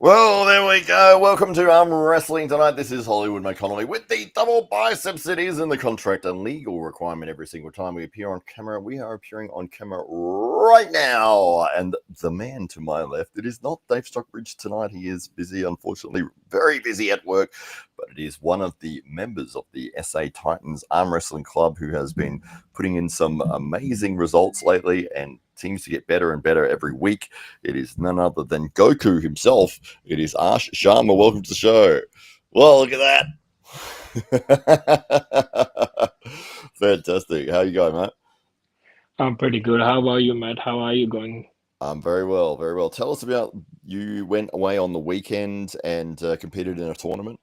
Well, there we go. Welcome to Arm Wrestling tonight. This is Hollywood Matt Connelly with the double biceps. It is in the contract, a legal requirement every single time we appear on camera. We are appearing on camera right now. And the man to my left, it is not Dave Stockbridge tonight. He is busy, unfortunately, very busy at work. But it is one of the members of the SA Titans Arm Wrestling Club who has been putting in some amazing results lately and seems to get better and better every week. It is none other than Goku himself. It is Arsh Sharma. Welcome to the show. Well, look at that. Fantastic. How you going, mate? I'm pretty good. How about you, Matt? How are you going? I'm very well, very well. Tell us about you went away on the weekend and competed in a tournament.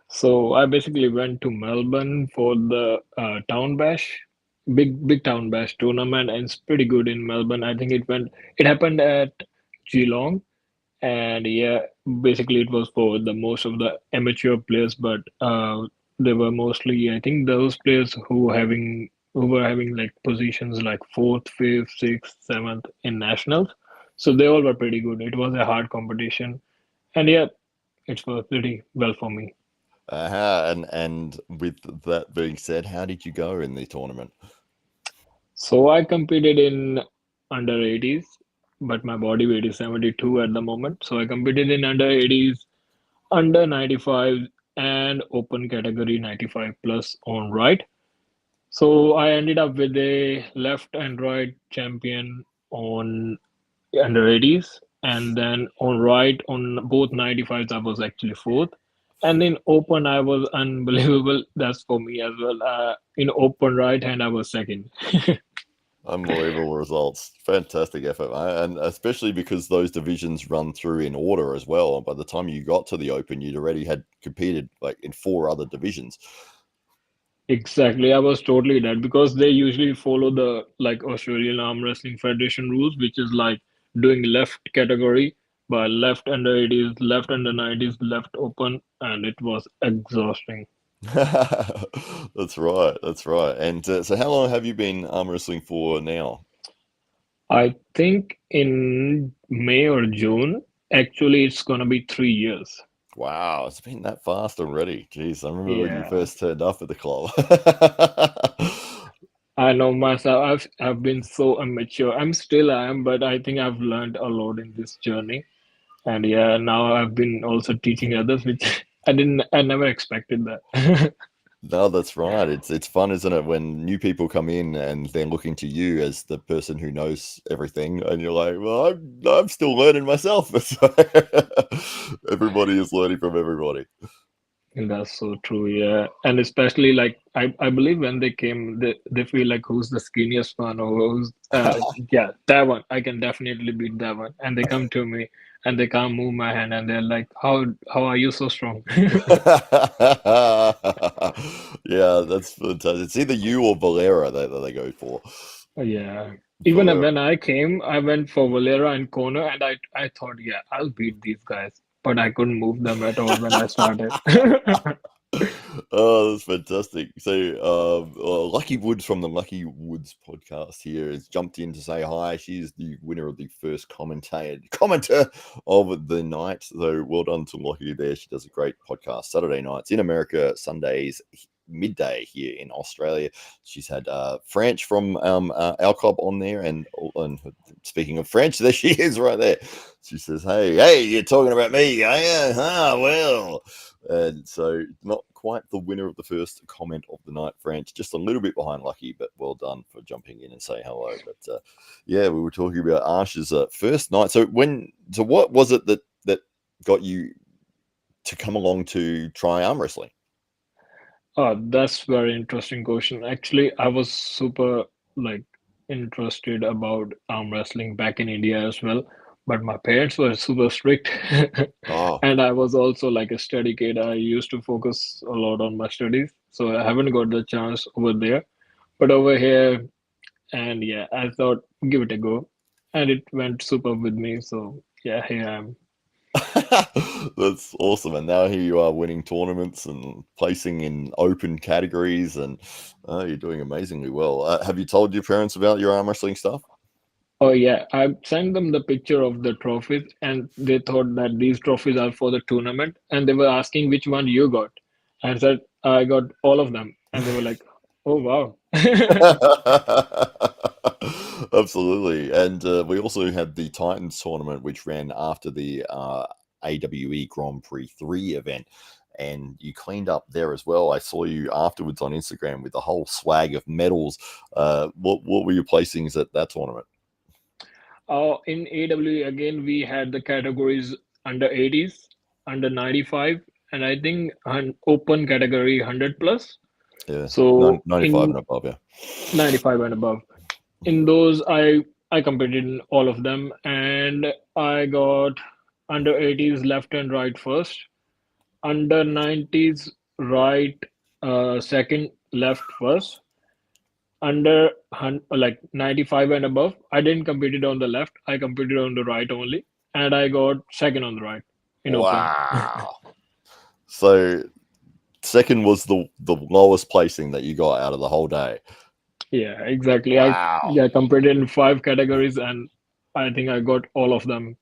So I basically went to Melbourne for the Town Bash, big Town Bash tournament, and it's pretty good in Melbourne. I think it happened at Geelong, and yeah, basically it was for the most of the amateur players, but they were mostly, I think, those players who were having like positions like fourth, fifth, sixth, seventh in nationals. So they all were pretty good. It was a hard competition, and yeah, it was pretty well for me. And with that being said, how did you go in the tournament? So I competed in under 80s, but my body weight is 72 at the moment. So I competed in under 80s, under 95, and open category 95 plus on right. So I ended up with a left and right champion on under 80s, and then on right on both 95s I was actually fourth. And in open I was unbelievable. That's for me as well. In open right hand I was second. Unbelievable results. Fantastic effort, mate. And especially because those divisions run through in order as well. And by the time you got to the Open, you'd already had competed like in 4 other divisions. Exactly, I was totally that because they usually follow the like Australian Arm Wrestling Federation rules, which is like doing left category, but left under 80s, left under 90s, left open, and it was exhausting. That's right. That's right. And so, how long have you been arm wrestling for now? I think in May or June, actually, it's gonna be 3 years. Wow, it's been that fast already. Jeez, I remember when you Yeah, first turned up at the club. I know myself. I've been so immature. I am, but I think I've learned a lot in this journey. And yeah, now I've been also teaching others, which I never expected that. No, that's right. It's fun, isn't it, when new people come in and they're looking to you as the person who knows everything, and you're like, "Well, I'm still learning myself." So everybody is learning from everybody. And that's so true, yeah. And especially like I believe when they came, they feel like who's the skinniest one or who's yeah, that one. I can definitely beat that one. And they come to me and they can't move my hand and they're like, how are you so strong? Yeah, that's fantastic. It's either you or Valera that they go for. Yeah. Even Valera. when I came, I went for Valera and Kona, and I thought, yeah, I'll beat these guys, but I couldn't move them at all when I started. Oh, that's fantastic. So, Lucky Woods from the Lucky Woods podcast here has jumped in to say hi. She is the winner of the first commenter of the night. So, well done to Lucky there. She does a great podcast Saturday nights in America, Sundays midday here in Australia. She's had French from our club on there, and speaking of French, there she is right there. She says, "Hey, you're talking about me, are you? Ah, well." And so, not quite the winner of the first comment of the night, French. Just a little bit behind Lucky, but well done for jumping in and saying hello. But yeah, we were talking about Arsh's first night. So what was it that got you to come along to try arm wrestling? That's very interesting question. Actually, I was super like interested about arm wrestling back in India as well, but my parents were super strict, Oh, and I was also like a study kid. I used to focus a lot on my studies, so I haven't got the chance over there. But over here, and yeah, I thought give it a go, and it went super with me. So yeah, here I am. that's awesome. And now here you are winning tournaments and placing in open categories, and you're doing amazingly well. Have you told your parents about your arm wrestling stuff? Oh yeah, I sent them the picture of the trophies, and they thought that these trophies are for the tournament, and they were asking which one you got. I said I got all of them, and they were like, "Oh wow." Absolutely. And we also had the Titans tournament, which ran after the AWE Grand Prix 3 event. And you cleaned up there as well. I saw you afterwards on Instagram with the whole swag of medals. What were your placings at that tournament? In AW again, we had the categories under 80s, under 95, and I think an open category 100 plus. Yeah, So 95 in and above, yeah. 95 and above, in those I competed in all of them, and I got under 80s left and right first, under 90s right second, left first, under like 95 and above I didn't compete it on the left, I competed on the right only, and I got second on the right in open. Wow. So second was the lowest placing that you got out of the whole day. Yeah, exactly. I Wow. yeah competed in five categories, and I think I got all of them.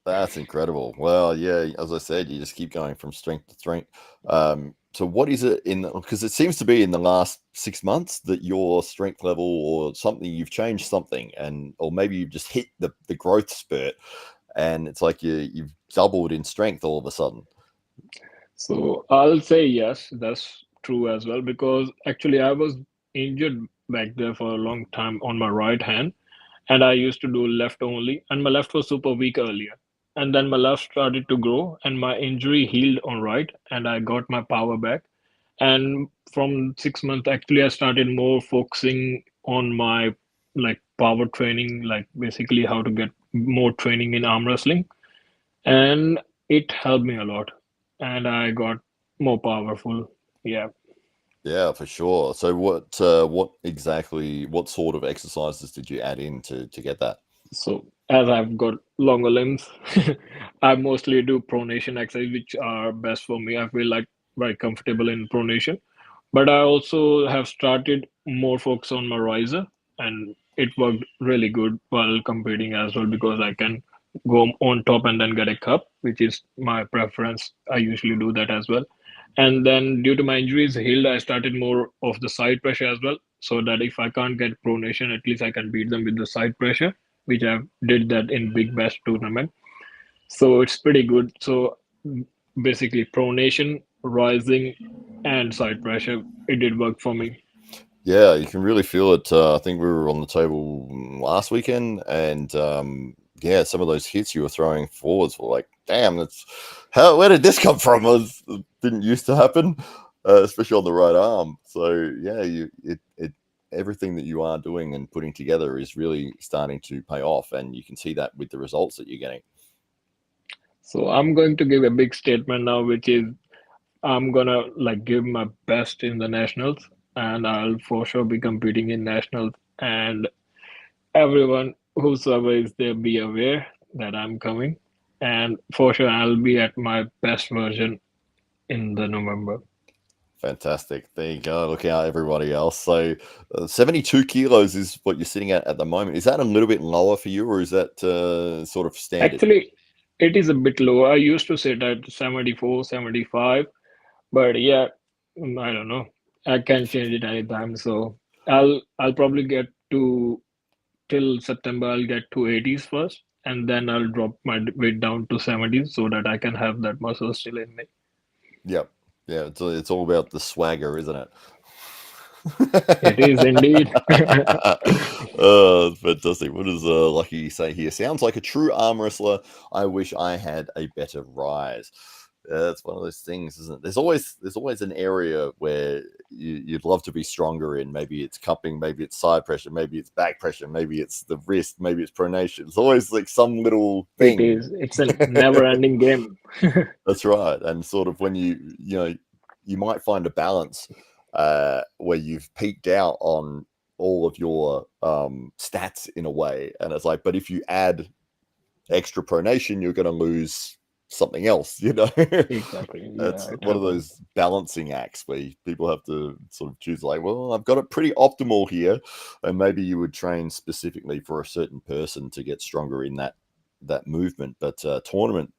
That's incredible. Well, yeah, as I said, you just keep going from strength to strength. So what is it because it seems to be in the last 6 months that your strength level or something, you've changed something, and or maybe you've just hit the growth spurt, and it's like you've doubled in strength all of a sudden. So I'll say yes, that's true as well, because actually I was injured back there for a long time on my right hand, and I used to do left only, and my left was super weak earlier. And then my left started to grow, and my injury healed on right, and I got my power back. And from 6 months, actually, I started more focusing on my like power training, like basically how to get more training in arm wrestling, and it helped me a lot, and I got more powerful. Yeah. Yeah, for sure. So what exactly, what sort of exercises did you add in to get that? So as I've got longer limbs, I mostly do pronation exercise, which are best for me. I feel like very comfortable in pronation. But I also have started more focus on my riser, and it worked really good while competing as well, because I can go on top and then get a cup, which is my preference. I usually do that as well. And then due to my injuries healed, I started more of the side pressure as well, so that if I can't get pronation, at least I can beat them with the side pressure, which I did that in Big Bash tournament. So it's pretty good. So basically, pronation, rising, and side pressure, it did work for me. Yeah, you can really feel it. I think we were on the table last weekend, and yeah, some of those hits you were throwing forwards were like, "Damn, that's how. Where did this come from?" It didn't used to happen, especially on the right arm. So yeah, it everything that you are doing and putting together is really starting to pay off, and you can see that with the results that you're getting. So I'm going to give a big statement now, which is I'm gonna like give my best in the nationals, and I'll for sure be competing in nationals. And everyone whosoever is there, be aware that I'm coming, and for sure I'll be at my best version in the November. Fantastic. There you go. Look out, everybody else. So, 72 kilos is what you're sitting at the moment. Is that a little bit lower for you, or is that sort of standard? Actually, it is a bit low. I used to sit at 74, 75, but yeah, I don't know. I can change it anytime. So I'll probably get to till September. I'll get to 80s first, and then I'll drop my weight down to 70s so that I can have that muscle still in me. Yep. Yeah, it's all about the swagger, isn't it? It is indeed. Oh, fantastic. What does Lucky say here? Sounds like a true arm wrestler. I wish I had a better rise. That's one of those things, isn't it? There's always an area where you'd love to be stronger in. Maybe it's cupping, maybe it's side pressure, maybe it's back pressure, maybe it's the wrist, maybe it's pronation. It's always like some little It thing. is. It's a never-ending game. That's right. And sort of when you might find a balance where you've peaked out on all of your stats in a way, and it's like, but if you add extra pronation, you're going to lose something else, you know. Exactly. It's Yeah, it one of happened. those balancing acts where people have to sort of choose, like, well, I've got it pretty optimal here, and maybe you would train specifically for a certain person to get stronger in that movement. But tournament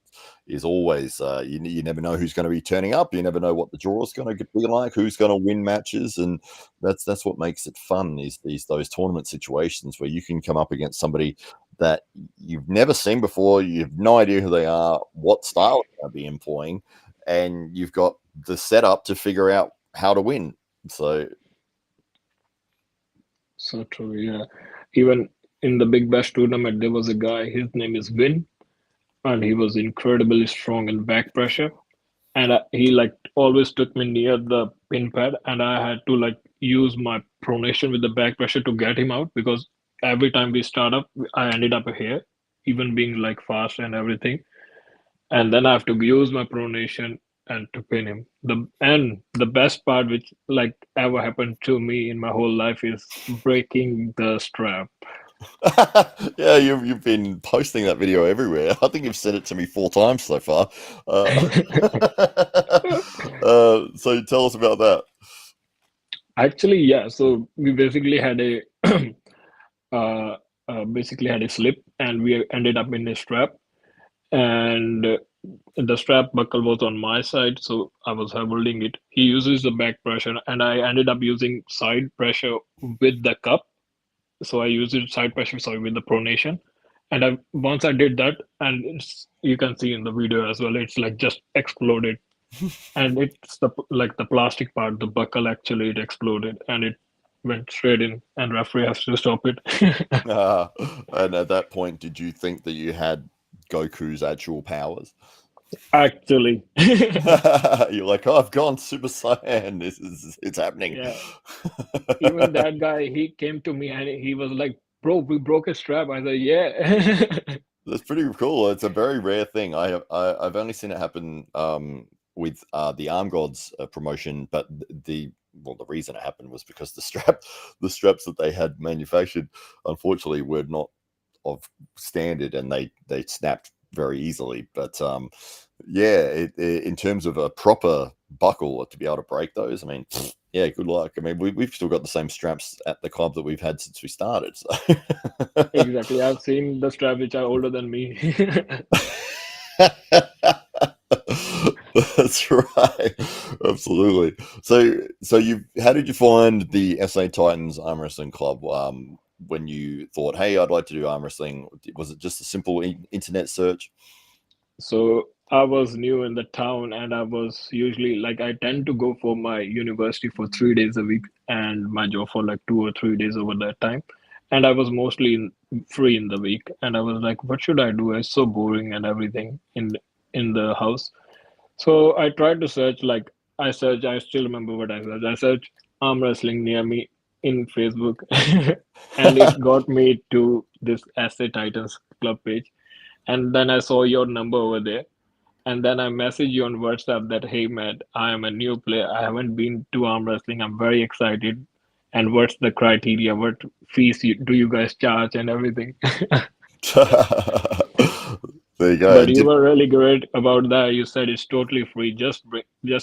is always you never know who's going to be turning up. You never know what the draw is going to be like, who's going to win matches, and that's what makes it fun. Is those tournament situations where you can come up against somebody that you've never seen before. You have no idea who they are, what style they're going to be employing, and you've got the setup to figure out how to win. So So true. Yeah. Even in the Big Bash tournament, there was a guy. His name is Vin, and he was incredibly strong in back pressure. And he like always took me near the pin pad, and I had to like use my pronation with the back pressure to get him out, because every time we start up, I ended up here, even being like fast and everything. And then I have to use my pronation and to pin him. The best part which like ever happened to me in my whole life is breaking the strap. yeah, you've been posting that video everywhere. I think you've sent it to me 4 times so far. Uh, so tell us about that. Actually, yeah. So we basically had a uh, basically had a slip, and we ended up in a strap, and the strap buckle was on my side, so I was holding it. He uses the back pressure, and I ended up using side pressure with the cup. So I used it side pressure, sorry, with the pronation. And once I did that, and you can see in the video as well, it's like just exploded. And it's the plastic part, the buckle actually it exploded, and it went straight in, and referee has to stop it. Uh, and at that point, did you think that you had Goku's actual powers? Actually, You're like, oh, I've gone Super Saiyan. It's happening. yeah. Even that guy, he came to me and he was like, "Bro, we broke a strap." I said, "Yeah." That's pretty cool. It's a very rare thing. I've only seen it happen with the Arm Gods promotion, but the reason it happened was because the straps that they had manufactured, unfortunately, were not of standard, and they snapped very easily. But yeah, in terms of a proper buckle to be able to break those, I mean, yeah, good luck. I mean, we've still got the same straps at the club that we've had since we started. So. Exactly. I've seen the strap which are older than me. That's right. Absolutely. So how did you find the SA Titans Arm Wrestling Club when you thought, hey, I'd like to do arm wrestling? Was it just a simple internet search? So I was new in the town, and I was usually like I tend to go for my university for 3 days a week, and my job for like 2 or 3 days over that time. And I was mostly free in the week, and I was like, what should I do? It's so boring and everything in the house. So I tried to search, like I searched, I still remember what I searched. I searched arm wrestling near me in Facebook, and it got me to this SA Titans club page. And then I saw your number over there. And then I messaged you on WhatsApp that, hey, Matt, I am a new player. I haven't been to arm wrestling. I'm very excited. And what's the criteria? What fees do you guys charge and everything? There you go. But you were really great about that. You said it's totally free. Just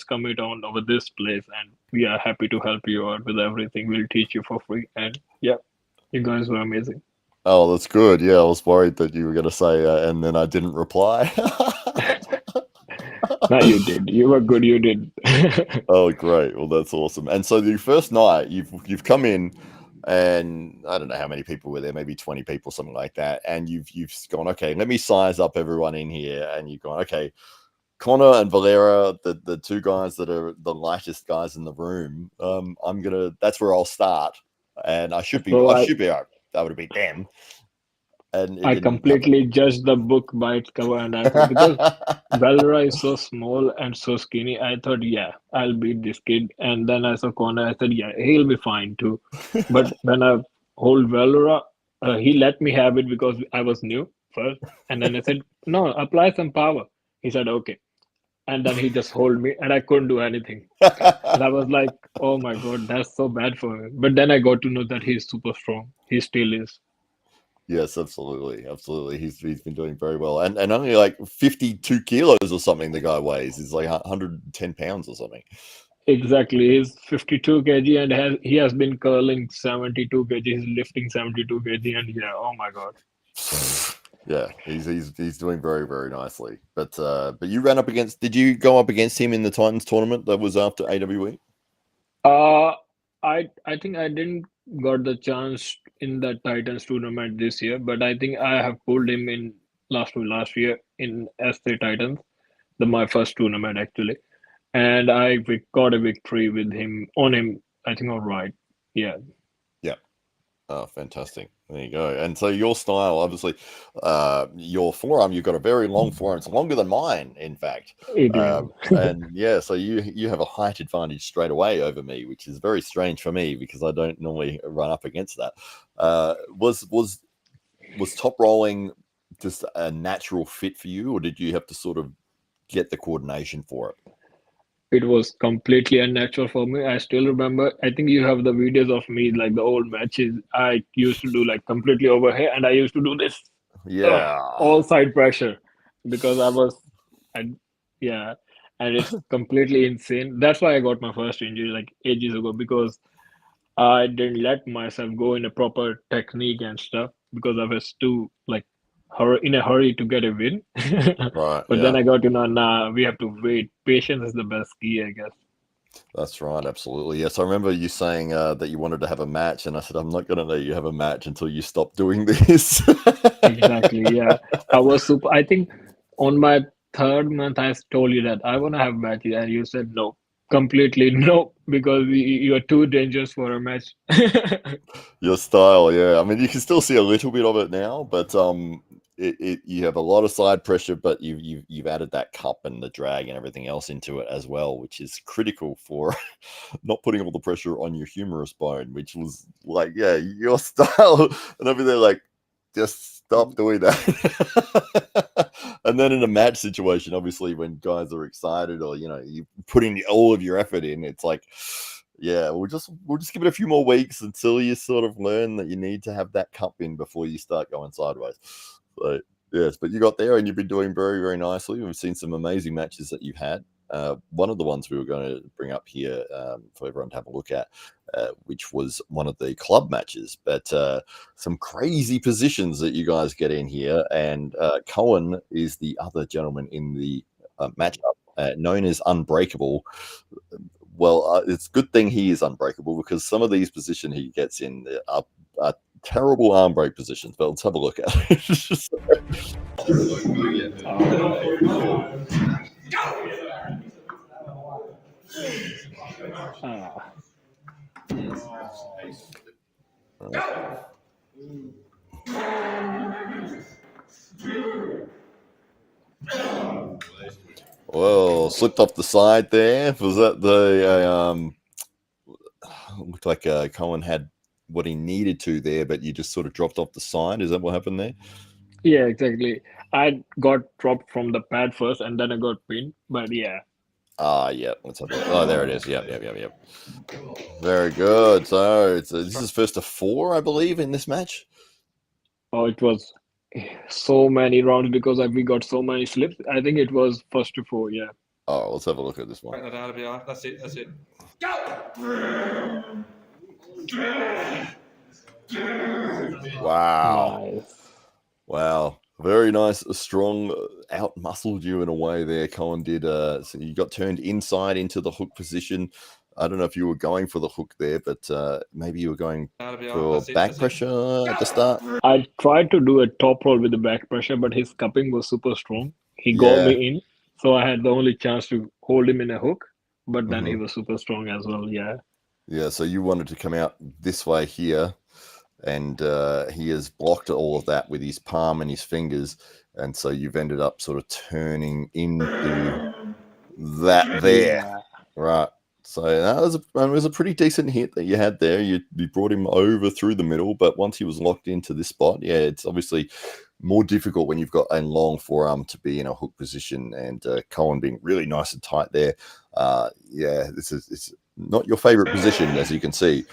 commit on over this place, and we are happy to help you out with everything. We'll teach you for free. And yeah, you guys were amazing. Oh, that's good. Yeah, I was worried that you were going to say, and then I didn't reply. No, you did. You were good. You did. Oh, great. Well, that's awesome. And so the first night you've come in, and I don't know how many people were there, maybe 20 people, something like that. And you've gone, okay, let me size up everyone in here. And you've gone, okay, Connor and Valera, the two guys that are the lightest guys in the room. That's where I'll start. And I should be So able to beat them. And it I didn't happen. completely judged the book by its cover, and I thought, because Valera is so small and so skinny, I thought, yeah, I'll beat this kid. And then I saw Connor, I said, yeah, he'll be fine too. But when I hold Valera, he let me have it because I was new first. And then I said, no, apply some power. He said, okay. And then he just hold me, and I couldn't do anything. And I was like, oh my God, that's so bad for him. But then I got to know that he's super strong. He still is. Yes, absolutely, absolutely. He's been doing very well, and only like 52 kilos or something. The guy weighs. He's like 110 pounds or something. Exactly. He's 52 kg and he has been curling 72 kg. He's lifting 72 kg and yeah, oh my God. Yeah, he's doing very, very nicely. But you ran up against. Did you go up against him in the Titans tournament that was after AWE? Uh, I think I didn't got the chance in the Titans tournament this year, but I think I have pulled him in last year in S3 Titans, my first tournament actually, and we got a victory with him on him. I think all right, yeah. Yeah. Oh, fantastic. There you go. And so your style, obviously, your forearm, you've got a very long forearm. It's longer than mine, in fact. It is. And yeah, so you have a height advantage straight away over me, which is very strange for me because I don't normally run up against that. Was top rolling just a natural fit for you, or did you have to sort of get the coordination for it? It was completely unnatural for me. I still remember, I think you have the videos of me, like the old matches. I used to do like completely over here, and I used to do this Yeah. all side pressure because I, yeah, and it's completely insane. That's why I got my first injury like ages ago because I didn't let myself go in a proper technique and stuff because I was too like in a hurry to get a win. Right. But then Yeah. I got to know, nah, we have to wait. Patience is the best key, I guess. That's right, absolutely. Yes, I remember you saying that you wanted to have a match, and I said, I'm not going to let you have a match until you stop doing this. Exactly. Yeah. I was super. I think on my third month, I told you that I want to have matches, and you said no, completely no, because you are too dangerous for a match. Your style, yeah. I mean, you can still see a little bit of it now, but you have a lot of side pressure, but you've added that cup and the drag and everything else into it as well, which is critical for not putting all the pressure on your humerus bone, which was like, yeah, your style. And over there, like, just stop doing that. And then in a match situation, obviously, when guys are excited or you put in all of your effort in, it's like, yeah, we'll just give it a few more weeks until you sort of learn that you need to have that cup in before you start going sideways. So yes, but you got there and you've been doing very, very nicely. We've seen some amazing matches that you've had. One of the ones we were going to bring up here for everyone to have a look at, which was one of the club matches, but some crazy positions that you guys get in here. And Cohen is the other gentleman in the matchup, known as Unbreakable. Well, it's a good thing he is unbreakable because some of these positions he gets in are terrible arm break positions. But let's have a look at it. Ah, Well, slipped off the side there. Was that looked like Cohen had what he needed to there, but you just sort of dropped off the side. Is that what happened there? yeah, exactly. I got dropped from the pad first, and then I got pinned. But yeah, Yeah. Let's have a look. Oh, there it is. Yep. Very good. So this is first to 4, I believe, in this match. oh, it was so many rounds because we got so many slips. I think it was first to 4. Yeah. Oh, let's have a look at this one. That's it. Wow. Nice. Wow. Very nice. Strong, out muscled you in a way there. Colin did. So you got turned inside into the hook position. I don't know if you were going for the hook there, but maybe you were going for back pressure at the start. I tried to do a top roll with the back pressure, but his cupping was super strong. He got Yeah. me in, so I had the only chance to hold him in a hook, but then he Mhm. was super strong as well. Yeah. Yeah. So you wanted to come out this way here, and he has blocked all of that with his palm and his fingers, and so you've ended up sort of turning into that there. Yeah. Right. So that was it was a pretty decent hit that you had there. You brought him over through the middle, but once he was locked into this spot, yeah, it's obviously more difficult when you've got a long forearm to be in a hook position. And Cohen being really nice and tight there. Yeah, it's not your favorite position, as you can see.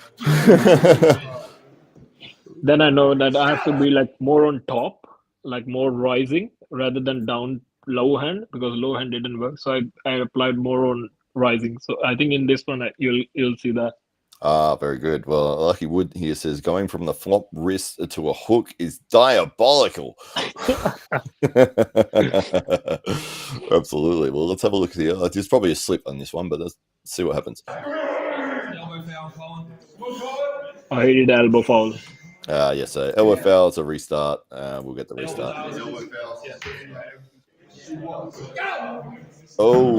Then I know that I have to be like more on top, like more rising rather than down low hand because low hand didn't work. So I applied more on rising. So I think in this one you'll see that. Ah, very good. Well, Lucky Wood here says going from the flop wrist to a hook is diabolical. Absolutely. Well, let's have a look here. There's probably a slip on this one, but let's see what happens. I did elbow foul. Yes, so LFL, it's a restart. We'll get the restart. Oh,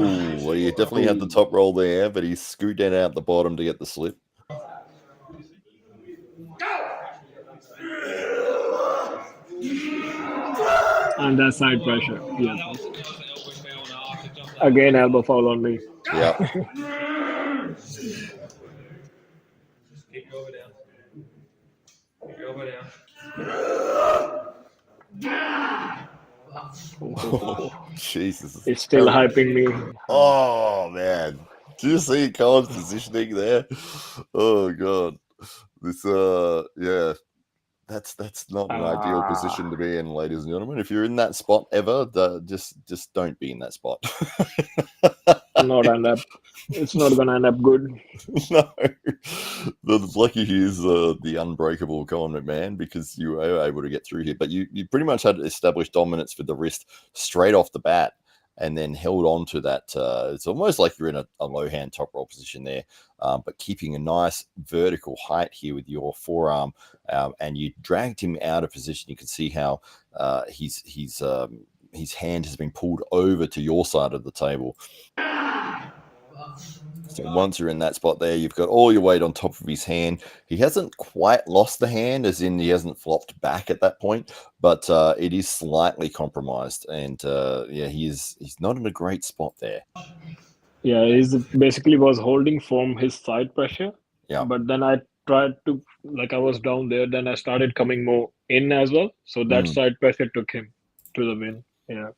well, you definitely had the top roll there, but he scooted out the bottom to get the slip. And that side pressure. Yes. Again, elbow foul on me. Yeah. Oh, Jesus. It's still hyping me. Oh, man. Do you see Colin's positioning there? Oh, God. This, yeah. That's not an ideal position to be in, ladies and gentlemen. If you're in that spot ever, just don't be in that spot. It's not gonna end up good. No, the lucky here's the unbreakable Colin McMahon because you were able to get through here, but you pretty much had established dominance with the wrist straight off the bat, and then held on to that. It's almost like you're in a low hand top roll position there, but keeping a nice vertical height here with your forearm, and you dragged him out of position. You can see how his hand has been pulled over to your side of the table. So once you're in that spot there, you've got all your weight on top of his hand. He hasn't quite lost the hand, as in he hasn't flopped back at that point, but it is slightly compromised. And yeah, he's not in a great spot there. Yeah, he's basically was holding from his side pressure. Yeah. But then I tried to, like I was down there, then I started coming more in as well. So that side pressure took him to the win. Yeah.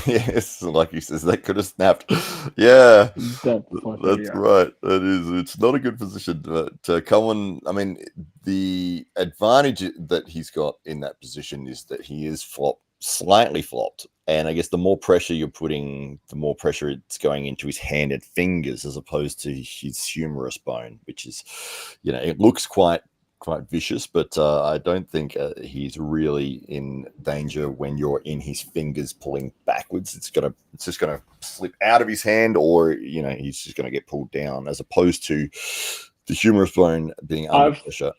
Yes, like he says, that could have snapped. Yeah, that's Yeah. right. That is. It's not a good position, but Cohen. I mean, the advantage that he's got in that position is that he is slightly flopped, and I guess the more pressure you're putting, the more pressure it's going into his hand and fingers as opposed to his humerus bone, which is, it looks quite vicious, but I don't think he's really in danger when you're in his fingers pulling backwards. It's just gonna slip out of his hand, or he's just gonna get pulled down, as opposed to the humerus bone being under pressure.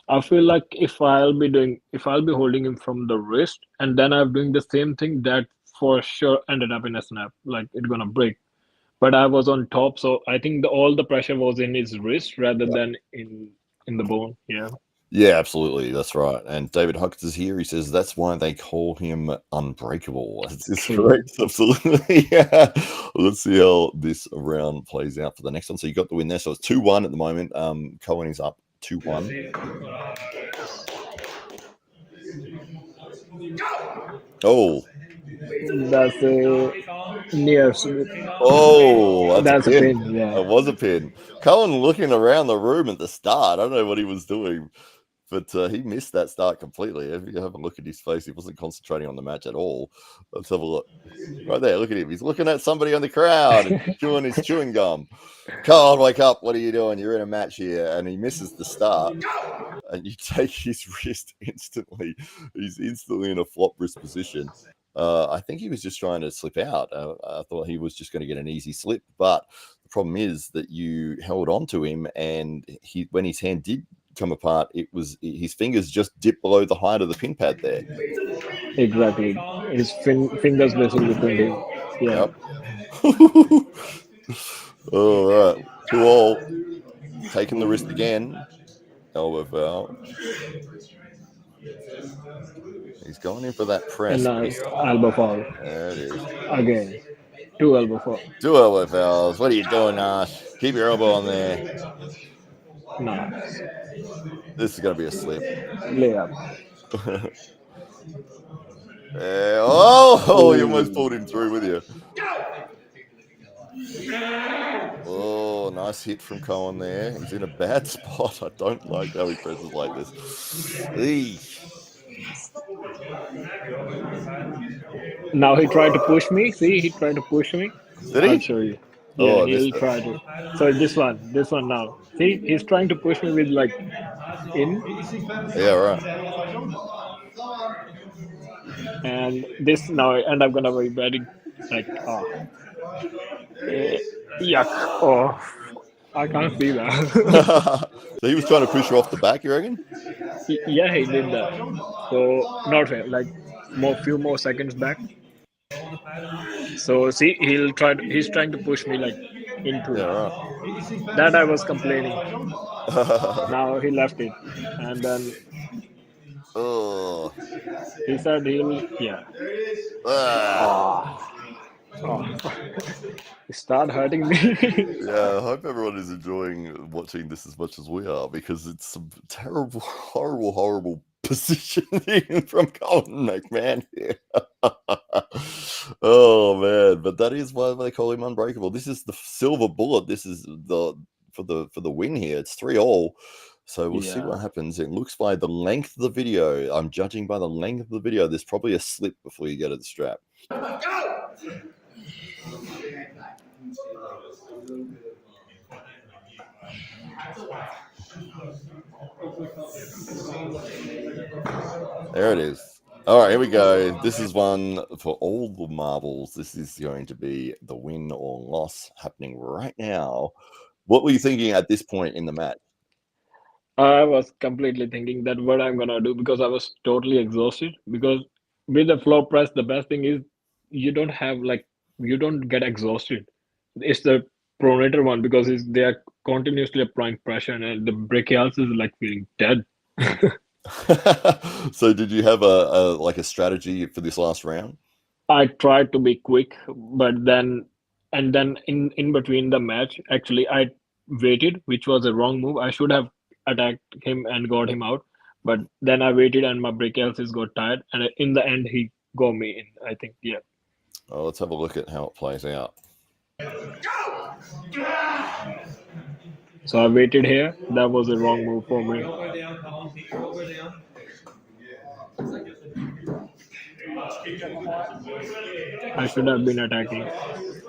I feel like if I'll be holding him from the wrist and then I'm doing the same thing, that for sure ended up in a snap, like it's gonna break. But I was on top, so I think all the pressure was in his wrist rather than in the bone. Yeah. Yeah, absolutely. That's right. And David Huckins is here. He says that's why they call him unbreakable. It's correct. Absolutely. Yeah. Let's see how this round plays out for the next one. So you got the win there. So it's 2-1 at the moment. Cohen is up 2-1. Oh. That's a near slip. Oh, that's a pin. Yeah. It was a pin. Cohen looking around the room at the start. I don't know what he was doing, but he missed that start completely. If you have a look at his face, he wasn't concentrating on the match at all. Let's have a look. Right there, look at him. He's looking at somebody on the crowd and chewing his chewing gum. Cohen, wake up. What are you doing? You're in a match here. And he misses the start. And you take his wrist instantly. He's instantly in a flop wrist position. I think he was just trying to slip out. I thought he was just going to get an easy slip, but the problem is that you held on to him, and when his hand did come apart, it was his fingers just dipped below the height of the pin pad there. Exactly, his fingers basically pinned him. Yeah. Yep. All right, 2-2. Taking the wrist again. Elbow foul. He's going in for that press. And elbow foul. There it is. Again. 2 elbow fouls. 2 elbow fouls. What are you doing, Arsh? Keep your elbow on there. Nice. This is going to be a slip. Layup. You almost pulled him through with you. Oh, nice hit from Cohen there. He's in a bad spot. I don't like how he presses like this. Now he tried to push me. See, he tried to push me. Did I'll he? show you. Yeah, Oh, I missed he'll it. try to. So this one now. See, he's trying to push me with like in, Yeah, right. and this now end up gonna be betting like eh, yuck. Oh, I can't see that. So he was trying to push her off the back, you reckon? Yeah, he did that. So not fair. Like few more seconds back. So see, he's trying to push me like into Yeah, it. right. That I was complaining. Now he left it, and then Oh. he said he'll yeah. Ah. Oh, it started hurting me. Yeah, I hope everyone is enjoying watching this as much as we are, because it's some terrible, horrible positioning from Colin McMahon here. Oh man, but that is why they call him unbreakable. This is the silver bullet. This is the for the win here. It's 3-all. So we'll see Yeah. what happens. It looks by the length of the video. I'm judging by the length of the video. There's probably a slip before you get to the strap. There it is. All right, here we go. This is one for all the marbles. This is going to be the win or loss happening right now. What were you thinking at this point in the match? I was completely thinking that what I'm gonna do because I was totally exhausted. Because with the floor press, the best thing is you don't have like you don't get exhausted. It's the pronator one because they are continuously applying pressure and the brachials is like feeling dead. So did you have a like a strategy for this last round? I tried to be quick, but then and then in between the match, actually I waited, which was a wrong move. I should have attacked him and got him out, but then I waited and my brachials got tired, and in the end he got me in. I think yeah. Oh, let's have a look at how it plays out. So I waited here. That was a wrong move for me. I should have been attacking.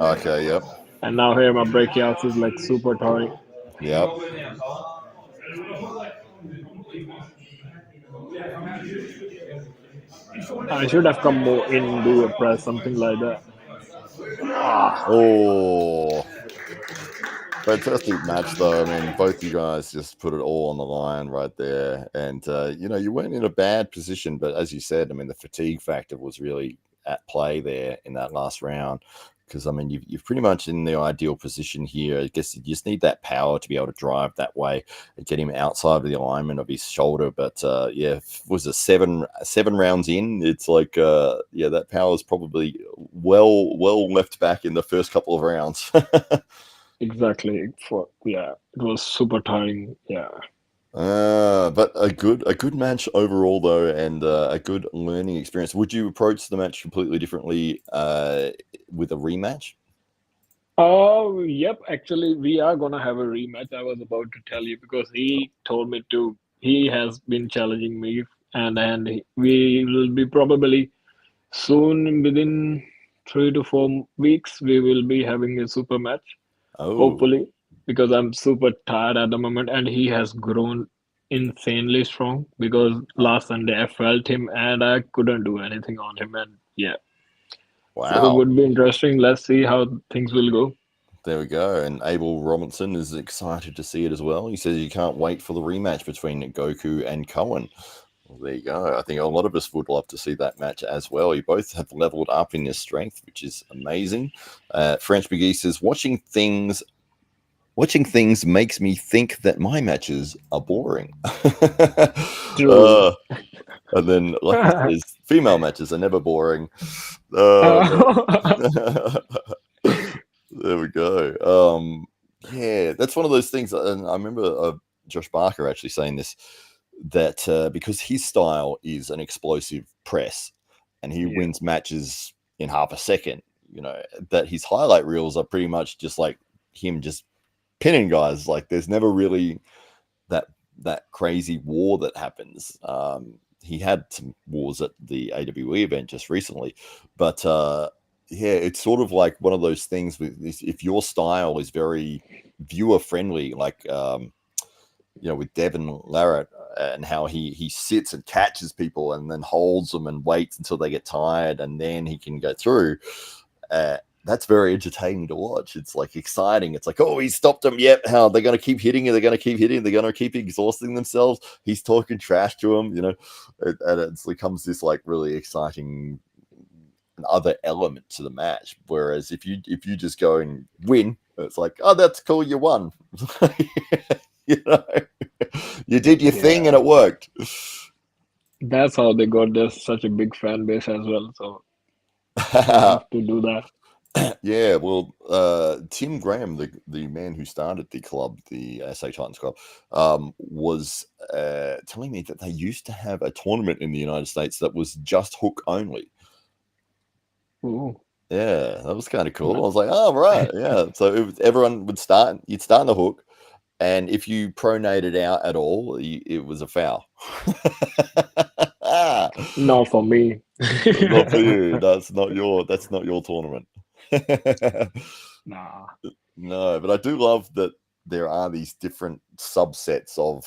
Okay, yep. And now here my brachials is like super tiring. Yep. I should have come more in, do a press, something like that. Oh, fantastic match though. I mean, both you guys just put it all on the line right there, and you weren't in a bad position, but as you said, I mean, the fatigue factor was really at play there in that last round. Because I mean, you're pretty much in the ideal position here. I guess you just need that power to be able to drive that way and get him outside of the alignment of his shoulder. But was it seven rounds in? It's like that power is probably well left back in the first couple of rounds. Exactly. It was super tiring. Yeah. But a good match overall though, and a good learning experience. Would you approach the match completely differently with a rematch? Oh, yep. Actually, we are gonna have a rematch. I was about to tell you because he told me to. He has been challenging me, and we will be probably soon within 3 to 4 weeks. We will be having a super match. Oh, Hopefully, because I'm super tired at the moment, and he has grown insanely strong. Because last Sunday I felt him, and I couldn't do anything on him, and yeah. So it wow. would be interesting. Let's see how things will go. There we go. And Abel Robinson is excited to see it as well. He says he can't wait for the rematch between Goku and Cohen. Well, there you go. I think a lot of us would love to see that match as well. You both have leveled up in your strength, which is amazing. French McGee says, watching things makes me think that my matches are boring. True. And then, like he says, female matches are never boring. There we go. Yeah, that's one of those things. And I remember Josh Barker actually saying this, that because his style is an explosive press and he wins matches in half a second, that his highlight reels are pretty much just like him just pinning guys. Like there's never really that that crazy war that happens. He had some wars at the AWE event just recently, but yeah, it's sort of like one of those things with if your style is very viewer friendly, like with Devin Larratt and how he sits and catches people and then holds them and waits until they get tired and then he can go through. That's very entertaining to watch. It's like exciting. It's like, oh, he stopped them. Yep. How they're going to keep hitting it. They're going to keep hitting. They're going to keep exhausting themselves. He's talking trash to them, and it becomes this like really exciting other element to the match. Whereas if you just go and win, it's like, oh, that's cool. You won. you know, you did your thing and Yeah, it worked. that's how they got this such a big fan base as well. So they have to do that. Yeah, well, Tim Graham, the man who started the club, the SA Titans Club, was telling me that they used to have a tournament in the United States that was just hook only. Ooh. Yeah, that was kind of cool. I No. was like, oh, right, yeah. So everyone would start, you'd start on the hook, and if you pronated out at all, it was a foul. Not for me. Not for you. That's not your tournament. Nah. No, but I do love that there are these different subsets of,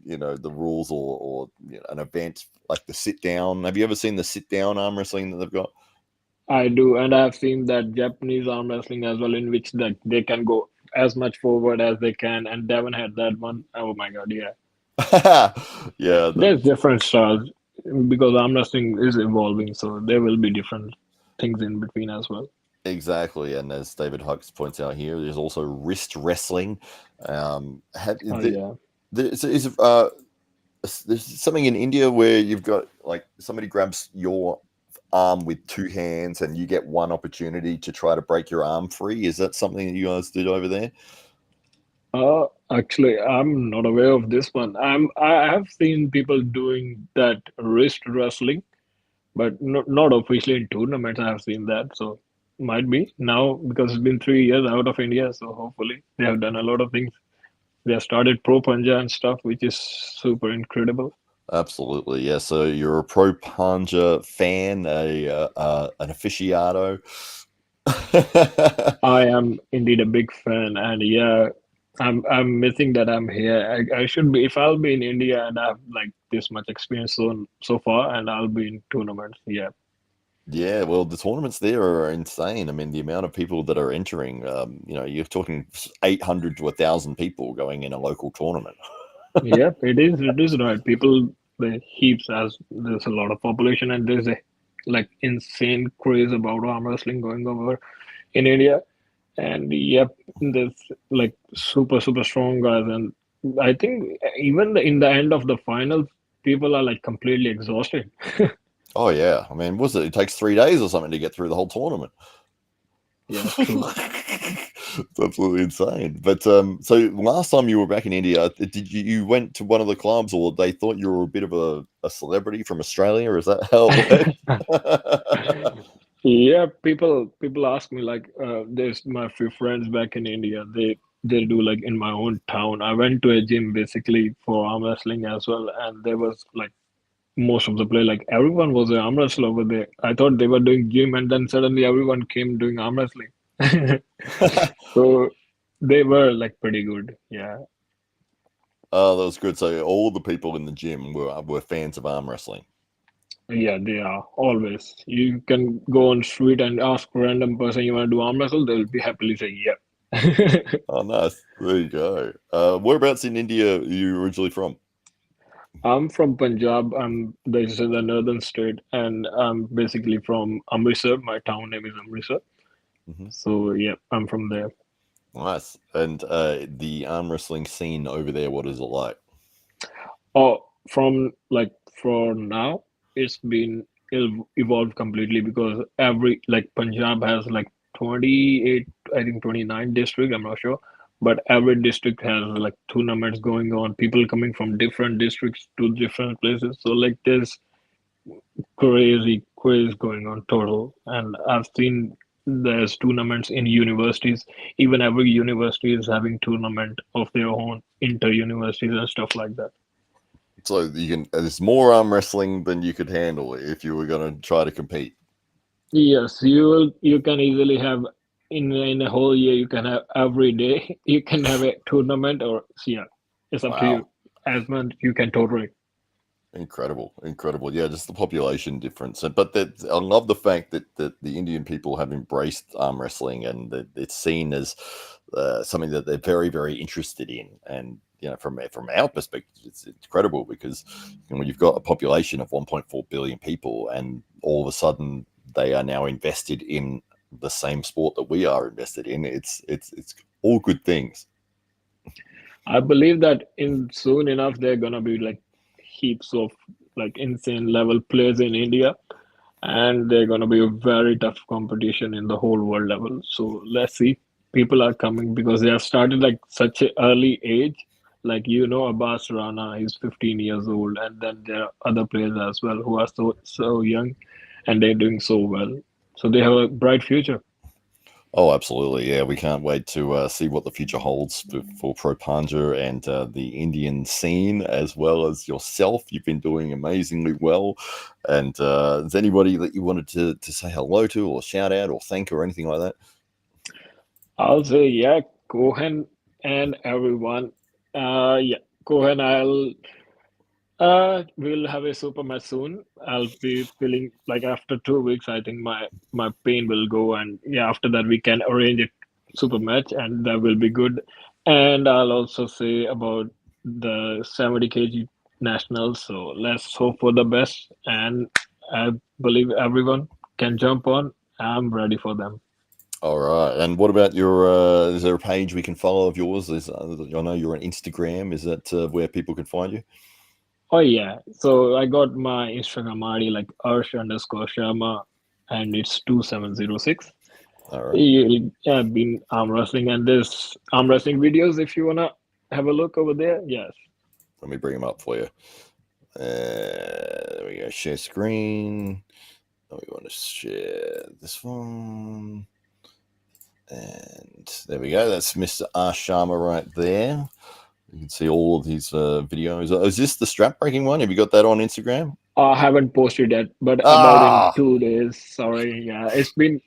the rules or an event like the sit down. Have you ever seen the sit down arm wrestling that they've got? I do, and I've seen that Japanese arm wrestling as well, in which that they can go as much forward as they can. And Devon had that one. Oh my God, yeah. Yeah, There's different styles because arm wrestling is evolving, so there will be different things in between as well. exactly. And as David Hux points out here, there's also wrist wrestling. Oh yeah. There's something in India where you've got like somebody grabs your arm with two hands and you get one opportunity to try to break your arm free. Is that something that you guys did over there? Actually, I'm not aware of this one. I have seen people doing that wrist wrestling, but not officially in tournaments. I have seen that, so might be now because it's been 3 years out of India. So hopefully they have done a lot of things. They have started Pro Panja and stuff, which is super incredible. Absolutely, yeah. So you're a pro Panja fan, an aficionado. I am indeed a big fan, and yeah, I'm missing that I'm here. I should be if I'll be in India and I have like this much experience so far, and I'll be in tournaments. Yeah, Yeah, well, the tournaments there are insane. I mean, the amount of people that are entering, you're talking 800 to 1,000 people going in a local tournament. yeah, it is right. People the heaps as there's a lot of population and there's a like insane craze about arm wrestling going over in India. And yep, there's like super strong guys, and I think even in the end of the finals, people are like completely exhausted. Oh, yeah. I mean, it takes 3 days or something to get through the whole tournament. Yeah, true. It's absolutely insane. But so last time you were back in India, did you went to one of the clubs, or they thought you were a bit of a celebrity from Australia? Is that how it worked? Yeah, people ask me like, there's my few friends back in India. They do like in my own town. I went to a gym basically for arm wrestling as well, and there was like most of the play like everyone was an arm wrestler over there. I thought they were doing gym, and then suddenly everyone came doing arm wrestling. So they were like pretty good. Yeah. Oh, that was good. So all the people in the gym were fans of arm wrestling. Yeah, they are always. You can go on street and ask random person you want to do arm wrestle, they'll be happily say yeah. Oh, nice. There you go. Whereabouts in India are you originally from? I'm from Punjab. This is the northern state, and I'm basically from Amritsar. My town name is Amritsar. Hmm. So yeah, I'm from there. Nice. And the arm wrestling scene over there, what is it like? Oh, from like for now, it's been evolved completely because every like Punjab has like 28, I think 29 district. I'm not sure, but every district has like tournaments going on. People coming from different districts to different places. So like there's crazy quiz going on total, and I've seen. there's tournaments in universities. Even every university is having tournament of their own inter universities and stuff like that. So you can. There's more arm wrestling than you could handle if you were going to try to compete. Yes, you can easily have in a whole year you can have every day you can have a tournament or yeah, it's up to Wow. you. As much you can tolerate. Incredible, incredible. Yeah, just the population difference. But that I love the fact that the Indian people have embraced arm wrestling and that it's seen as something that they're very, very interested in. And from our perspective, it's incredible because when you've got a population of 1.4 billion people, and all of a sudden they are now invested in the same sport that we are invested in. It's all good things. I believe that in soon enough there are gonna be like heaps of like insane level players in India, and they're gonna be a very tough competition in the whole world level. So let's see. People are coming because they have started like such an early age. Like Abbas Rana, he's 15 years old, and then there are other players as well who are so young, and they're doing so well. So they have a bright future. Oh, absolutely. Yeah, we can't wait to see what the future holds for Pro Panja and the Indian scene, as well as yourself. You've been doing amazingly well. And is anybody that you wanted to say hello to, or shout out, or thank, or anything like that? I'll say yeah, Cohen and everyone. Yeah, Cohen. We'll have a super match soon. I'll be feeling like after 2 weeks, I think my pain will go, and yeah, after that we can arrange a super match, and that will be good. And I'll also say about the 70 kg nationals. So let's hope for the best, and I believe everyone can jump on. I'm ready for them. All right. And what about your? Is there a page we can follow of yours? I know you're on Instagram. Is that where people can find you? Oh yeah, so I got my Instagram ID like Arsh_Sharma, and it's 2706. All right. Yeah, I've been arm wrestling, and there's arm wrestling videos if you wanna have a look over there. Yes. Let me bring them up for you. There we go. Share screen. We want to share this one. And there we go. That's Mr. Arsh Sharma right there. You can see all of his videos. Is this the strap breaking one? Have you got that on Instagram? I haven't posted yet, but about in Ah, 2 days. Sorry, yeah,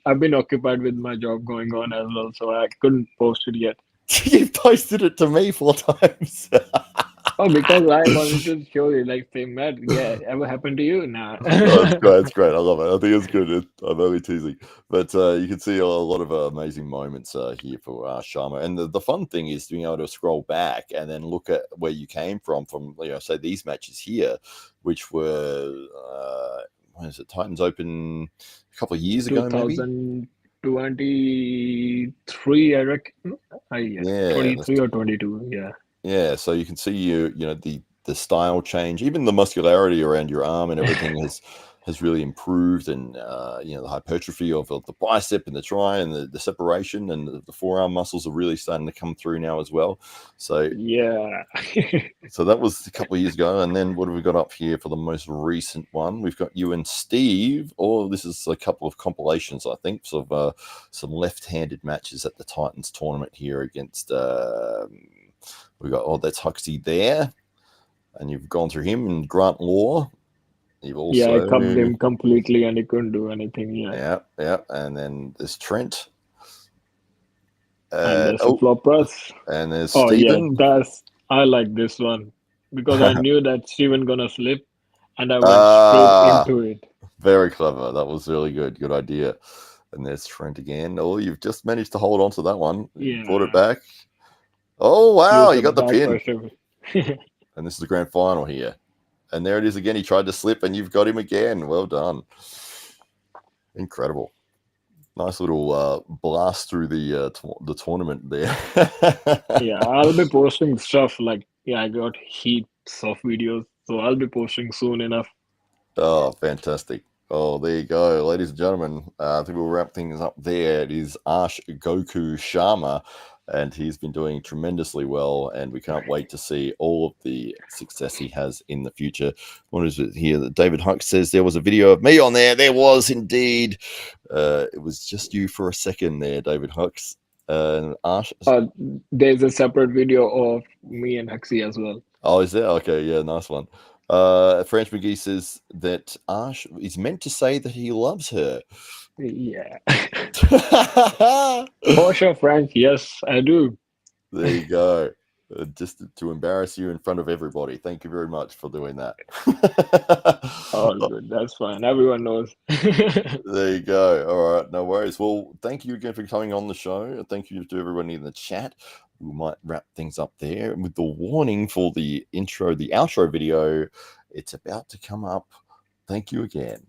I've been occupied with my job going on as well, so I couldn't post it yet. you posted it to me 4 times. Oh, because I wanted to show you, like, say, Matt, yeah, ever happened to you? Nah. Oh, it's great. It's great. I love it. I think it's good. I'm only teasing, but you can see a lot of amazing moments here for Sharma. And the fun thing is being able to scroll back and then look at where you came from. Say these matches here, which were when is it? Titans Open a couple of years ago, maybe. 2023, I reckon. Yeah, Yeah, 23 or 22. Yeah. yeah. So you can see the style change, even the muscularity around your arm and everything has really improved, and the hypertrophy of the bicep and the tri and the separation and the forearm muscles are really starting to come through now as well. So Yeah. so that was a couple of years ago, and then what have we got up here for the most recent one? We've got you and Steve. Oh, this is a couple of compilations, I think, of some left-handed matches at the Titans tournament here against. We got that's Huxley there, and you've gone through him and Grant Law. You've Yeah, I also cupped him completely and he couldn't do anything. Yeah. yeah, and then there's Trent. And there's a flop press. And there's Oh, yeah, Stephen. I like this one because I knew that Steven gonna slip and I went straight Ah, into it. very clever. That was really good. Good idea. And there's Trent again. Oh, you've just managed to hold on to that one. You brought it Yeah. back. Oh, wow. Use the You got the back pin. pressure. And this is the grand final here. And there it is again. He tried to slip, and you've got him again. Well done. Incredible. Nice little blast through the tournament there. Yeah, I'll be posting stuff like, yeah, I got heaps of videos, so I'll be posting soon enough. Oh, fantastic. Oh, there you go. Ladies and gentlemen, I think we'll wrap things up there. It is Arsh Goku Sharma. and he's been doing tremendously well, and we can't wait to see all of the success he has in the future. What is it here that David Huck says there was a video of me on there? There was indeed. It was just you for a second there, David Hucks. Arsh. There's a separate video of me and Huxley as well. Oh, is there? Okay, yeah, nice one. French McGee says that Arsh is meant to say that he loves her. Yeah. For sure, Frank. Yes, I do. There you go. Just to embarrass you in front of everybody. Thank you very much for doing that. All good. That's fine. Everyone knows. There you go. All right, no worries. Well, thank you again for coming on the show. Thank you to everybody in the chat. We might wrap things up there. And with the warning for the outro video, it's about to come up. Thank you again.